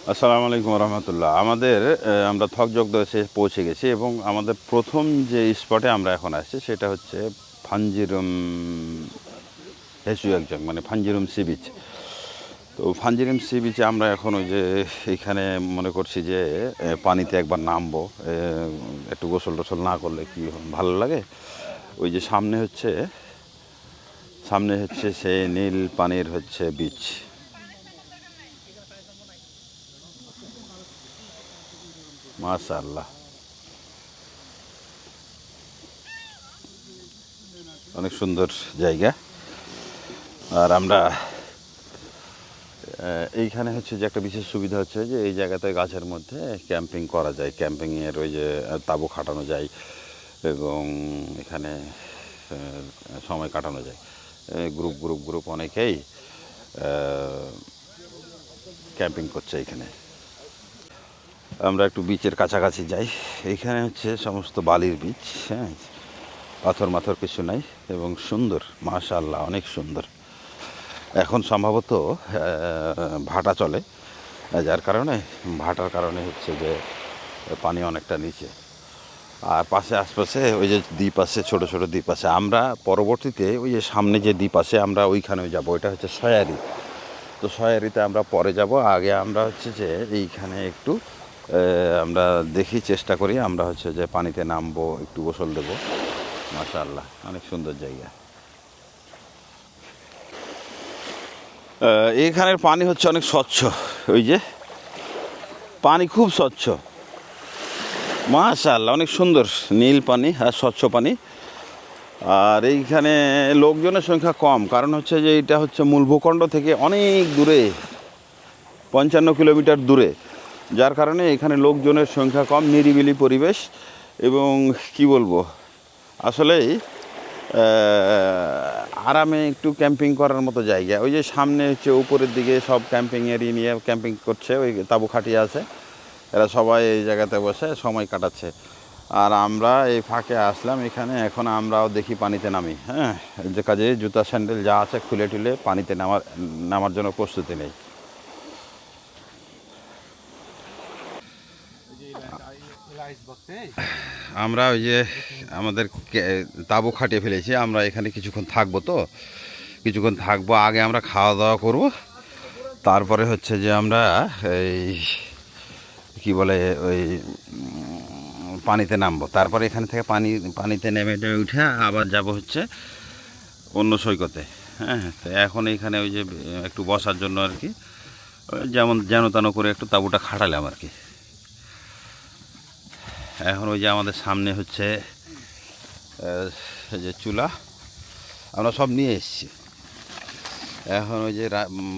আসসালামু আলাইকুম রহমতুল্লাহ। আমরা থকজগদ এসে পৌঁছে গেছি এবং আমাদের প্রথম যে স্পটে আমরা এখন আসছি সেটা হচ্ছে ফাঞ্জিরুম হেসুয়াকজং, মানে ফাঞ্জিরুম সি বিচ। তো ফাঞ্জিরুম সি বিচে আমরা এখন ওই যে এইখানে মনে করছি যে পানিতে একবার নামবো। একটু গোসল টোসল না করলে কি ভালো লাগে। ওই যে সামনে হচ্ছে সে নীল পানির হচ্ছে বিচ। মাশাআল্লাহ, অনেক সুন্দর জায়গা। আর আমরা এইখানে হচ্ছে যে একটা বিশেষ সুবিধা হচ্ছে যে এই জায়গাতে গাছের মধ্যে ক্যাম্পিং করা যায়, ক্যাম্পিংয়ের ওই যে তাঁবু খাটানো যায় এবং এখানে সময় কাটানো যায়। গ্রুপ অনেকেই ক্যাম্পিং করছে এখানে। আমরা একটু বিচের কাছাকাছি যাই। এইখানে হচ্ছে সমস্ত বালির বিচ, হ্যাঁ, পাথর মাথর কিছু নাই এবং সুন্দর, মাশাআল্লাহ, অনেক সুন্দর। এখন সম্ভবত ভাটা চলে, যার কারণে ভাটার কারণে হচ্ছে যে পানি অনেকটা নিচে। আর আশপাশে ওই যে দ্বীপ আছে, ছোট ছোট দ্বীপ আছে। আমরা পরবর্তীতে ওই যে সামনে যে দ্বীপ আছে আমরা ওইখানেও যাব, ওইটা হচ্ছে সয়ারি। তো সয়ারিতে আমরা পরে যাব। আগে আমরা হচ্ছে যে এইখানে একটু আমরা দেখি, চেষ্টা করি আমরা হচ্ছে যে পানিতে নামবো, একটু গোসল দেবো। মাশাআল্লাহ, অনেক সুন্দর জায়গা। এইখানের পানি হচ্ছে অনেক স্বচ্ছ। ওই যে পানি খুব স্বচ্ছ, মাশাআল্লাহ, অনেক সুন্দর নীল পানি আর স্বচ্ছ পানি। আর এইখানে লোকজনের সংখ্যা কম, কারণ হচ্ছে যে এটা হচ্ছে মূল ভূখণ্ড থেকে অনেক দূরে, 55 কিলোমিটার দূরে, যার কারণে এখানে লোকজনের সংখ্যা কম, নিরিবিলি পরিবেশ এবং কি বলবো, আসলেই আরামে একটু ক্যাম্পিং করার মতো জায়গা। ওই যে সামনে হচ্ছে উপরের দিকে সব ক্যাম্পিং এরিয়া নিয়ে ক্যাম্পিং করছে, ওই তাঁবু খাটিয়ে আছে, এরা সবাই এই জায়গাতে বসে সময় কাটাচ্ছে। আর আমরা এই ফাঁকে আসলাম এখানে, এখন আমরাও দেখি পানিতে নামি। হ্যাঁ, যে কাজে জুতা স্যান্ডেল যা আছে খুলে টুলে পানিতে নামার জন্য প্রস্তুতি নেই। আমরা ওই যে আমাদের তাঁবু খাটিয়ে ফেলেছি, আমরা এখানে কিছুক্ষণ থাকবো। আগে আমরা খাওয়া দাওয়া করব, তারপরে হচ্ছে যে আমরা এই কি বলে ওই পানিতে নামবো। তারপরে এখান থেকে পানিতে নেমে উঠে আবার যাব হচ্ছে অন্য সৈকতে। হ্যাঁ, তো এখন এইখানে ওই যে একটু বসার জন্য আর কি, যেন তেন করে একটু তাঁবুটা খাটালাম আর কি। এখন ওই যে আমাদের সামনে হচ্ছে যে চুলা আমরা সব নিয়ে এসেছি। এখন ওই যে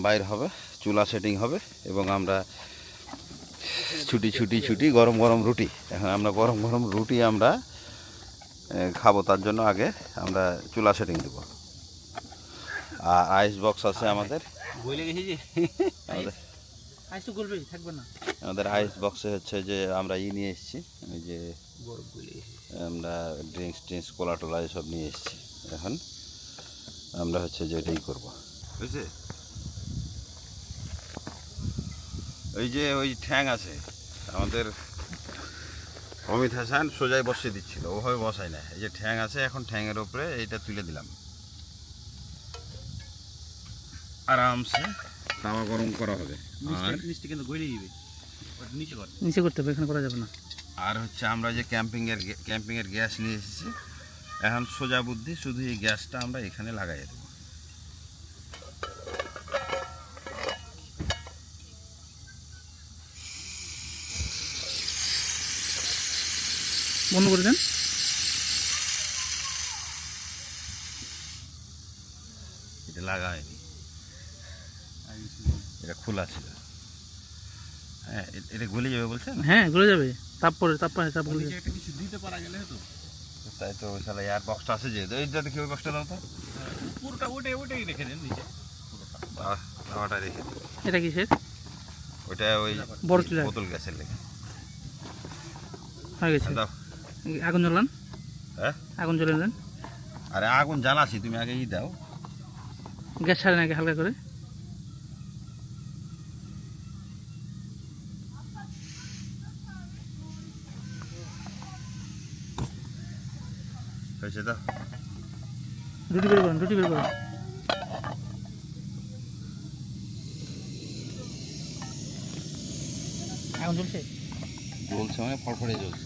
বাইর হবে, চুলা সেটিং হবে এবং আমরা ছুটি গরম গরম রুটি, এখন আমরা গরম গরম রুটি আমরা খাবো। তার জন্য আগে আমরা চুলা সেটিং দেবো। আর আইস বক্স আছে আমাদের আমাদের আইস বক্সে হচ্ছে যে আমরা নিয়ে এসেছি, ওই যে আমরা ড্রিঙ্কস কোলা টোলা এসব নিয়ে এসেছি। এখন আমরা হচ্ছে যে এটাই করবো, বুঝছে। ওই যে ওই ঠ্যাং আছে আমাদের, অমিত হাসান সোজাই বসিয়ে দিচ্ছিল, ওভাবে বসাই না। এই যে ঠ্যাং আছে, এখন ঠ্যাংয়ের উপরে এইটা তুলে দিলাম, আরামসে তাওয়া গরম করা হবে। আর নিচে করতে হবে, এখানে করা যাবে না। আর হচ্ছে আমরা যে ক্যাম্পিংয়ের গ্যাস নিয়ে এসেছি, এখন সোজা বুদ্ধি, শুধু এই গ্যাসটা আমরা এখানে লাগাই দেবো। বন্ধ করে দেন। এটা লাগাইনি, এটা খোলা ছিল। হ্যাঁ, এটা গলে যাবে বলছেন? হ্যাঁ, গলে যাবে, তাপ গলে যাবে। কিছু দিতে পারা গেলে তো, তাই তো ওই সালা এয়ার বক্সটা আছে, যে এইটা দেখি ওই বক্সটা দাও তো, পুরোটা ওটাই রেখে দেন নিচে, দাওয়াটা রেখে দিই। এটা কিসের? ওইটা ওই বড় চুলা বোতল গ্যাসের লেগে হয়ে গেছে। দাও। আগুন জ্বালান। হ্যাঁ, আগুন জ্বলে দেন। আরে আগুন জ্বালাছি, তুমি আগে দাও। গ্যাস ছাড়েন আগে হালকা করে। হয়েছে তো? রুটি বের করুন, রুটি বের করুন। আগুন জ্বলছে? জ্বলছে মানে ফড়ফড়ে জ্বলছে।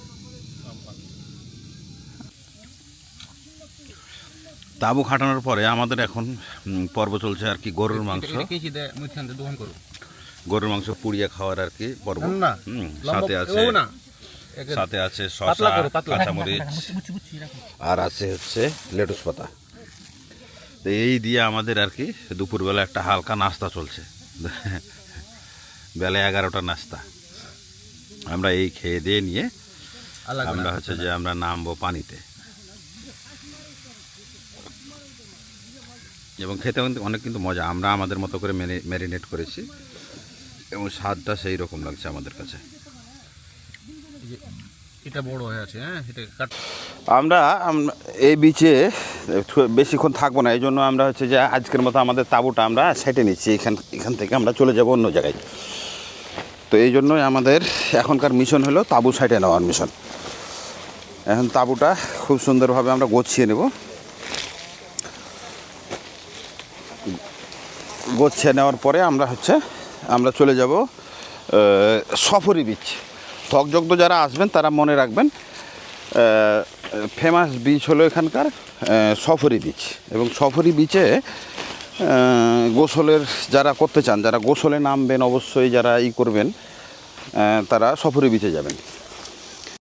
তাঁবু খাটানোর পরে আমাদের এখন পর্ব চলছে আর কি গরুর মাংস। গরুর মাংস পুড়িয়ে খাওয়ার আর কি পর্ব। সাথে আছে শসা, কাঁচামরিচ, আর আছে হচ্ছে লেটুস পাতা। তো এই দিয়ে আমাদের আর কি দুপুরবেলা একটা হালকা নাস্তা চলছে। বেলা 11টার নাস্তা। আমরা এই খেয়ে দিয়ে নিয়ে আমরা হচ্ছে যে আমরা নামবো পানিতে, এবং খেতে অনেক কিন্তু মজা। আমরা আমাদের মতো করে ম্যারিনেট করেছি এবং স্বাদটা সেই রকম লাগছে আমাদের কাছে। এটা বড় হয়ে আছে, হ্যাঁ এটা কাট। আমরা এই বিচে বেশিক্ষণ থাকবো না, এই জন্য আমরা হচ্ছে যে আজকের মতো আমাদের তাঁবুটা আমরা সেটে নিচ্ছি। এখান থেকে আমরা চলে যাব অন্য জায়গায়। তো এই জন্যই আমাদের এখনকার মিশন হলো তাঁবু সাইটে নেওয়ার মিশন। এখন তাঁবুটা খুব সুন্দরভাবে আমরা গোছিয়ে নেব। গোছিয়ে নেওয়ার পরে আমরা চলে যাব সফরি বিচ। ভক্তযোগ্য যারা আসবেন তারা মনে রাখবেন, ফেমাস বিচ হলো এখানকার সফরি বিচ। এবং সফরি বিচে গোসলের যারা করতে চান, যারা গোসলে নামবেন, অবশ্যই যারা করবেন তারা সফরি বিচে যাবেন।